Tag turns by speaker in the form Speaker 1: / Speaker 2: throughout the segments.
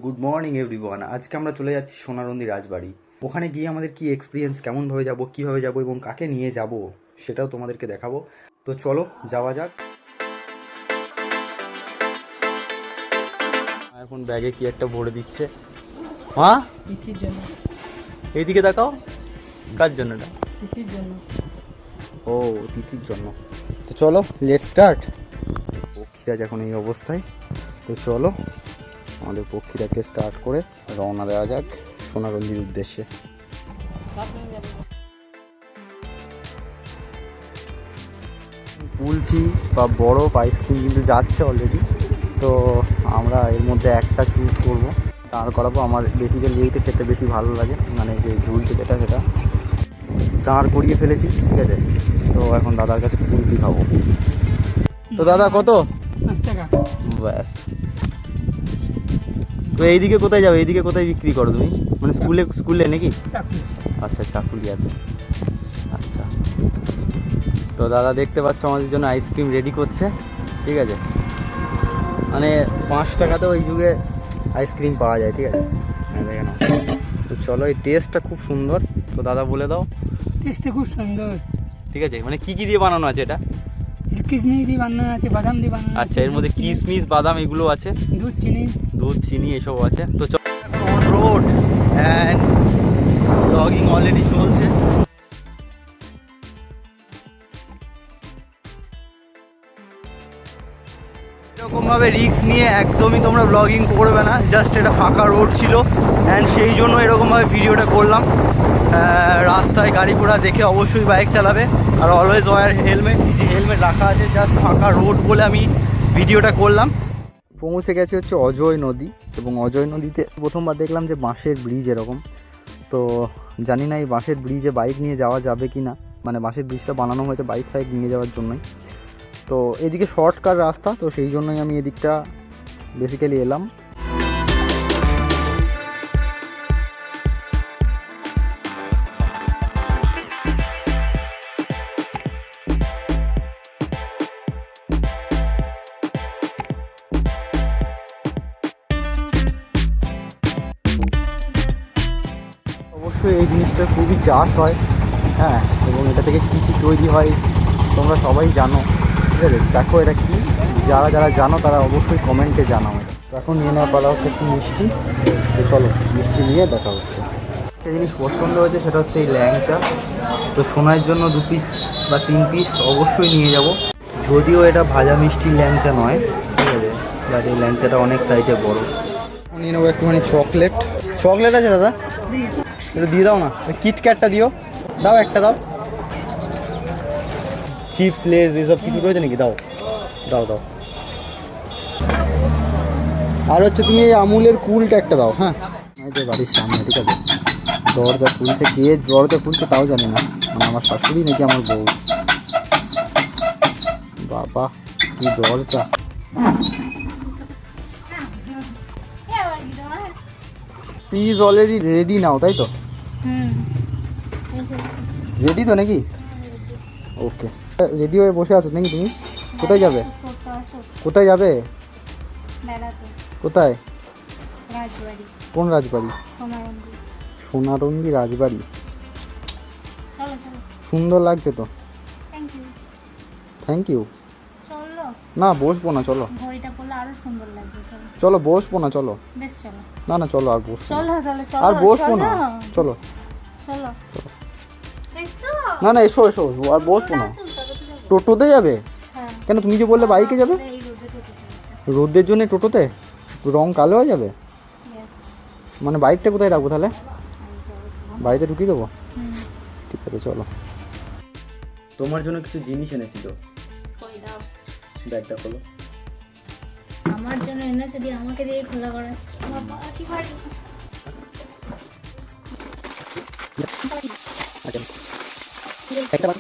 Speaker 1: Good morning everyone. আজকে আমরা চলে যাচ্ছি সোনারন্দি রাজবাড়ি। ওখানে গিয়ে আমাদের কি এক্সপিরিয়েন্স, কেমনভাবে যাব, কীভাবে যাব এবং কাকে নিয়ে যাব সেটাও তোমাদেরকে দেখাবো। তো চলো যাওয়া যাক। এখন ব্যাগে কি একটা ভরে দিচ্ছে। হ্যাঁ,
Speaker 2: তিথির জন্য।
Speaker 1: এইদিকে দেখাও। কার জন্য এটা?
Speaker 2: তিথির জন্য।
Speaker 1: ও, তিথির জন্য। তো চলো লেটস স্টার্ট। পক্ষীরাজ এখন এই অবস্থায়। তো চলো আমাদের পক্ষীরাজকে স্টার্ট করে রওনা দেওয়া যাক সোনারন্দির উদ্দেশ্যে। কুলফি বা বরফ আইসক্রিম কিন্তু যাচ্ছে অলরেডি। তো আমরা এর মধ্যে একটা চুজ করবো, দাঁড় করাবো। আমার বেসিক্যালি এইটা খেতে বেশি ভালো লাগে, মানে যে ঝুলছে যেটা সেটা দাঁড় করিয়ে ফেলেছি, ঠিক আছে। তো এখন দাদার কাছে কুলফি খাবো। তো দাদা কত?
Speaker 2: 5 টাকা।
Speaker 1: ব্যাস। তো এইদিকে কোথায় যাবে? এইদিকে কোথায় বিক্রি করো তুমি? মানে স্কুলে নাকি? আচ্ছা, চাকুলিয়াতে। আচ্ছা, তো দাদা দেখতে পাচ্ছ আমাদের জন্য আইসক্রিম রেডি করছে, ঠিক আছে। মানে 5 টাকাতেও এই যুগে আইসক্রিম পাওয়া যায়, ঠিক আছে। দেখে নাও। তো চলো, এই টেস্টটা খুব সুন্দর। তো দাদা বলে দাও।
Speaker 2: টেস্টটা খুব সুন্দর,
Speaker 1: ঠিক আছে। মানে কি কি দিয়ে বানানো আছে এটা?
Speaker 2: কিশমিশ দিয়ে বানানো আছে, বাদাম দিয়ে বানানো আছে।
Speaker 1: আচ্ছা, এর মধ্যে কিশমিশ, বাদাম এগুলো আছে, দুধ চিনি এসব আছে। তো চলো on road and blogging already চলছে। এরকমভাবে রিস্ক নিয়ে একদমই তোমরা ব্লগিং করবে না। জাস্ট এটা ফাঁকা রোড ছিল অ্যান্ড সেই জন্য এরকমভাবে ভিডিওটা করলাম। রাস্তায় গাড়ি ঘোড়া দেখে অবশ্যই বাইক চালাবে, are always war helmet. Helmet রাখা আছে, জাস্ট ফাঁকা রোড বলে আমি ভিডিওটা করলাম। পৌঁছে গেছে হচ্ছে অজয় নদী, এবং অজয় নদীতে প্রথমবার দেখলাম যে বাঁশের ব্রিজ এরকম। তো জানি না এই বাঁশের ব্রিজে বাইক নিয়ে যাওয়া যাবে কি না। মানে বাঁশের ব্রিজটা বানানো হয়েছে বাইক ফাইক নিয়ে যাওয়ার জন্যই। তো এদিকে শর্টকাট রাস্তা, তো সেই জন্যই আমি এদিকটা বেসিক্যালি এলাম। অবশ্যই এই জিনিসটা খুবই চাষ হয়, হ্যাঁ, এবং এটা থেকে কী কী তৈরি হয় তোমরা সবাই জানো, ঠিক আছে। দেখো এটা কি, যারা যারা জানো তারা অবশ্যই কমেন্টে জানাও। এখন নিয়ে নেওয়া পালা হচ্ছে একটু মিষ্টি। তো চলো মিষ্টি নিয়ে দেখা হচ্ছে। একটা জিনিস পছন্দ হয়েছে, সেটা হচ্ছে এই ল্যাংচা। তো সোনার জন্য 2 পিস বা 3 পিস অবশ্যই নিয়ে যাব। যদিও এটা ভাজা মিষ্টির ল্যাংচা নয়, ঠিক আছে, বাট এই ল্যাংচাটা অনেক সাইজে বড়। নিয়ে নেবো একটুখানি চকলেট। চকলেট আছে দাদা? এটা দিয়ে দাও না। কিটক্যাটটা দিও, দাও একটা দাও। চিপস লেজ এসব কিছু রয়েছে নাকি? দাও দাও দাও। আর হচ্ছে তুমি এই আমুলের কুলটা একটা দাও। হ্যাঁ, এই বাড়ির সামনে, ঠিক আছে। দরজা খুলছে, কে দরজা খুলছে তাও জানি না, মানে আমার শাশুড়ি নাকি আমার বউ। বাবা কি দরজা! সিজ অলরেডি রেডি নাও, তাই তো? রেডি তো নাকি? ওকে, রেডি হয়ে বসে আছো নাকি তুমি? কোথায় যাবে? কোথায় যাবে? কোথায়? কোন রাজবাড়ি? সোনারন্দি রাজবাড়ি। সুন্দর লাগছে তো, থ্যাংক ইউ। না বসবো না, চলো। চলো বসবো না, চলো। না না চলো, আর বসবো আর বসবো না, চলো। না না এসো এসো, আর বসবো না। টোটোতে যাবে? কেন, তুমি যে বললে বাইকে যাবে? রোদের জন্য টোটোতে? রং কালো হয়ে যাবে? মানে বাইকটা কোথায় রাখবো তাহলে? বাড়িতে ঢুকিয়ে দেবো? ঠিক আছে চলো। তোমার জন্য কিছু জিনিস এনেছি তো, ব্যাগটা খোলো।
Speaker 3: আমার জন্য এনেছে দিয়ে আমাকে দিয়ে খোলা করাচ্ছে। বাবা কি ভারী।
Speaker 1: আচ্ছা একটা বার।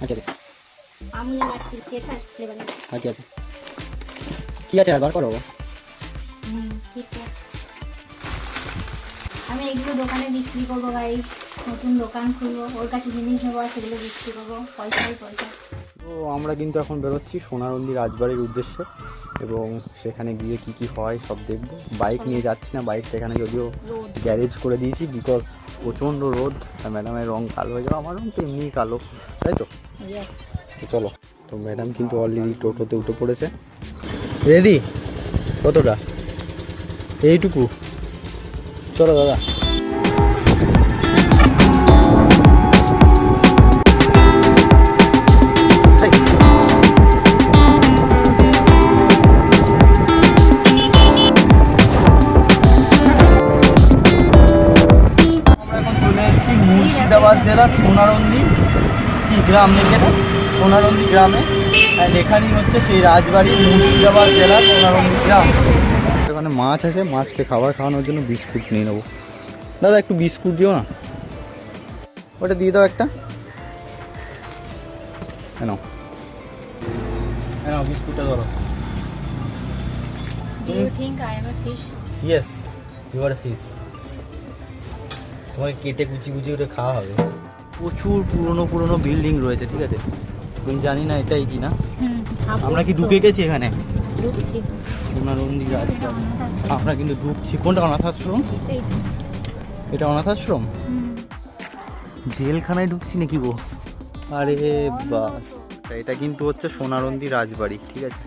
Speaker 1: আচ্ছা
Speaker 3: আমি লাগছে কেসা ফ্লেভার।
Speaker 1: আচ্ছা আচ্ছা কি আছে, আর বার করো।
Speaker 3: ঠিক আছে, আমি এগুলো দোকানে বিক্রি করবো গাইস। নতুন দোকান খুলবো, ওর কাছে জিনিস নেবো আর সেগুলো বিক্রি করবো, পয়সাই পয়সা।
Speaker 1: তো আমরা কিন্তু এখন বেরোচ্ছি সোনারন্দি রাজবাড়ির উদ্দেশ্যে এবং সেখানে গিয়ে কি কি হয় সব দেখবো। বাইক নিয়ে যাচ্ছি না, বাইকটা এখানে যদিও গ্যারেজ করে দিয়েছি বিকজ প্রচণ্ড রোদ আর ম্যাডামের রং কালো হয়ে যাবে, আমার রং তো এমনিই কালো, তাই তো? তো চলো, তো ম্যাডাম কিন্তু অলরেডি টোটোতে উঠে পড়েছে। রেডি? কতটা? এইটুকু? চলো দাদা। মুর্শিদাবাদ জেলার সোনারন্দি কি গ্রাম নেই এটা, সোনারন্দি গ্রামে, অ্যান্ড এখানেই হচ্ছে সেই রাজবাড়ি, মুর্শিদাবাদ জেলার সোনারন্দি গ্রাম। এখানে মাছ আছে, মাছকে খাবার খাওয়ানোর জন্য বিস্কুট নিয়ে নেবো। দাদা একটু বিস্কুট দিও না, ওটা দিয়ে দাও একটা। হ্যাঁ হ্যাঁ বিস্কুটটা ধরো।
Speaker 3: Do you think I am a fish?
Speaker 1: Yes you are fish. তোমাকে কেটে কুচি কুচি করে খাওয়া হবে। প্রচুর পুরনো পুরনো বিল্ডিং রয়েছে, ঠিক আছে? তুমি জানি না এটাই কি না। আমরা কি ঢুকে গেছি এখানে?
Speaker 3: ঢুকছি।
Speaker 1: সোনারন্দি রাজবাড়ি আমরা কিন্তু ঢুকছি। কোনটা অনাথ আশ্রম? এটা অনাথ আশ্রম? জেলখানায় ঢুকছি নাকি গো? আরে বাস, এটা কিন্তু হচ্ছে সোনারন্দি রাজবাড়ি, ঠিক আছে?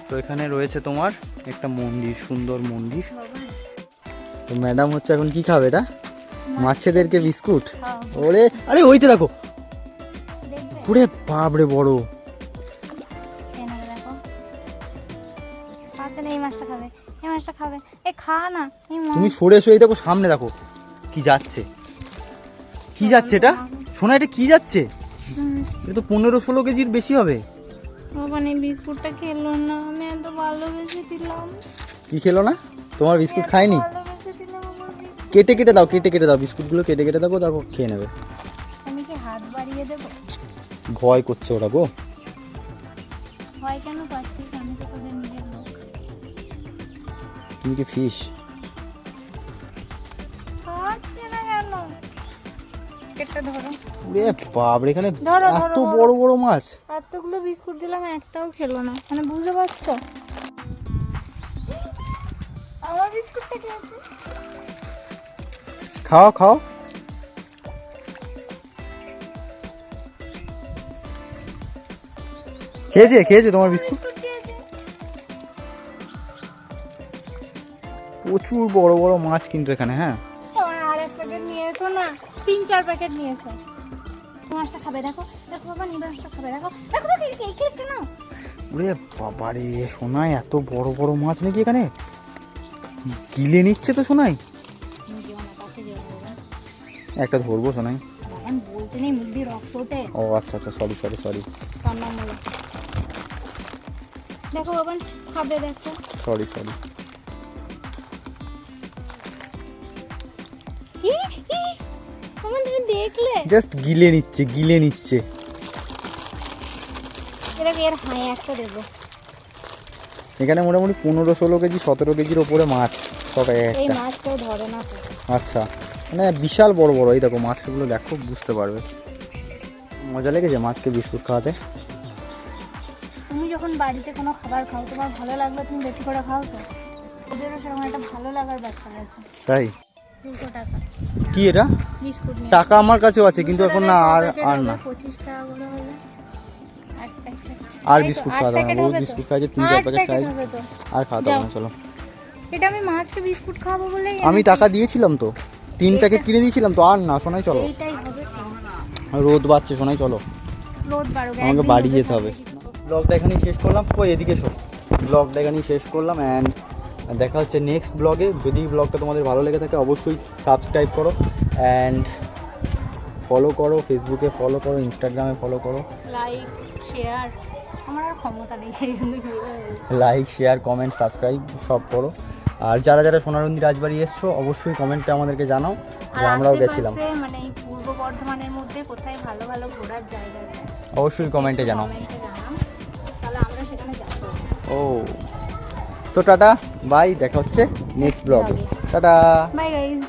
Speaker 1: তো এখানে রয়েছে তোমার একটা মন্দির, সুন্দর মন্দির। তো ম্যাডাম হচ্ছে এখন কি খাবে? এটা মাছেদেরকে বিস্কুট। ওরে আরে ওইটা দেখো, ওরে বাপরে বড়। তুমি সরে এসো, এই দেখো সামনে দেখো কি যাচ্ছে, কি যাচ্ছে এটা? শোনা, এটা কি যাচ্ছে? এটা তো 15-16 কেজির বেশি হবে।
Speaker 3: মানে বিস্কুটটা খেলো না, আমি এত ভালোবেসে দিলাম।
Speaker 1: কি খেলো না? তোমার বিস্কুট খায়নি?
Speaker 3: ভালোবেসে দিলাম আমার বিস্কুট।
Speaker 1: কেটে কেটে দাও, কেটে কেটে দাও বিস্কুটগুলো, কেটে কেটে দাও, দেখো খেয়ে নেবে।
Speaker 3: আমি কি হাত বাড়িয়ে দেবো?
Speaker 1: ভয় করছে ওরা গো।
Speaker 3: ভয় কেন পাচ্ছিস? আমি তো তোদের নিজের লোক।
Speaker 1: তুমি কি ফিশ?
Speaker 3: খাচ্ছে না কেন? কেটে ধরো।
Speaker 1: ওরে বাপরে, এখানে
Speaker 3: ধরো,
Speaker 1: এত
Speaker 3: ধরো,
Speaker 1: বড় বড় মাছ।
Speaker 3: এতগুলো বিস্কুট দিলাম, একটাও খেলো না, মানে বুঝতে পারছো? আমার বিস্কুটটা খেয়েছে।
Speaker 1: খাও খাও। খেয়েছে খেয়েছে তোমার বিস্কুট? প্রচুর বড় বড় মাছ কিন্তু এখানে। হ্যাঁ,
Speaker 3: আর এক প্যাকেট নিয়ে এসো না, 3-4 প্যাকেট নিয়ে এসো। মাছটা খাবে, দেখো দেখো বাবা, নিবাসটা খাবে, দেখো দেখো দেখো, এই কেকটা নাও।
Speaker 1: ওরে বাবারে, সোনাই এত বড় বড় মাছ নাকি এখানে? গিলে নিচ্ছে তো সোনাই। একটা ধরবো সোনাই।
Speaker 3: আমি বলতে নেই, মুখ দিয়ে রক্ত ওঠে।
Speaker 1: ও আচ্ছা আচ্ছা, সরি সরি সরি।
Speaker 3: কান্না মোলা। দেখো বাবা খাবে, দেখো।
Speaker 1: Sorry sorry.
Speaker 3: তুমি দেখলে?
Speaker 1: জাস্ট গিলে নিচ্ছে, গিলে নিচ্ছে।
Speaker 3: এটাকে এর হাই একটা দেবো।
Speaker 1: এখানে মোটামুটি 15-16 কেজি 17 কেজির ওপরে মাছ সব
Speaker 3: এই
Speaker 1: একটা।
Speaker 3: মাছ কেউ ধরে না।
Speaker 1: আচ্ছা, মানে বিশাল বড় বড়। এই দেখো মাছগুলো দেখো, বুঝতে পারবে। মজা লেগেছে মাছকে বিস্কুট খাওয়াতে।
Speaker 3: তুমি যখন বাড়িতে কোনো খাবার খাও, তোমার ভালো লাগলে তুমি বেশি করে খাও তো। ওদেরও সেরকম একটা ভালো লাগার ব্যাপার আছে।
Speaker 1: তাই?
Speaker 3: 200 টাকা
Speaker 1: কি এটা?
Speaker 3: বিস্কুট নিয়ে।
Speaker 1: টাকা আমার কাছেও আছে কিন্তু এখন না, আর আর না।
Speaker 3: 25 টাকা করে হলো এক প্যাকেট।
Speaker 1: আর বিস্কুট খাওয়া দাও না, বহুত বিস্কুট খাইছে, 3-4 প্যাকেট খাই। আর খাওয়া দাও না, চলো।
Speaker 3: এটা আমি মাছকে বিস্কুট খাবো বলে
Speaker 1: আমি টাকা দিয়েছিলাম তো, 3 প্যাকেট কিনে দিয়েছিলাম তো। আর না সোনাই, চলো।
Speaker 3: এইটাই হবে তো।
Speaker 1: রোদ বাড়ছে সোনাই, চলো।
Speaker 3: রোদ বাড়ুক,
Speaker 1: আমাকে বাড়ি যেতে হবে। ব্লগটা এখানেই শেষ করলাম। কই এদিকে এসো। ব্লগটা এখানেই শেষ করলাম অ্যান্ড দেখা হচ্ছে নেক্সট ব্লগে। যদি ব্লগটা তোমাদের ভালো লেগে থাকে অবশ্যই সাবস্ক্রাইব করো অ্যান্ড ফলো করো, ফেসবুকে ফলো করো, ইনস্টাগ্রামে ফলো করো,
Speaker 3: লাইক শেয়ার। আমার আর ক্ষমতা নেই সেই জন্য
Speaker 1: লাইক শেয়ার কমেন্ট সাবস্ক্রাইব সব করো। আর যারা যারা সোনারন্দি রাজবাড়ি এসছো অবশ্যই কমেন্টে আমাদেরকে জানাও যে আমরাও গেছিলাম।
Speaker 3: মানে এই পূর্ব বর্ধমানের মধ্যে কোথায় ভালো ভালো ঘোরার জায়গা আছে
Speaker 1: অবশ্যই কমেন্টে জানাও।
Speaker 3: তাহলে আমরা সেখানে যাব।
Speaker 1: ও সো টাটা বাই, দেখা হচ্ছে নেক্সট ব্লগে। টাটা।
Speaker 3: By guys.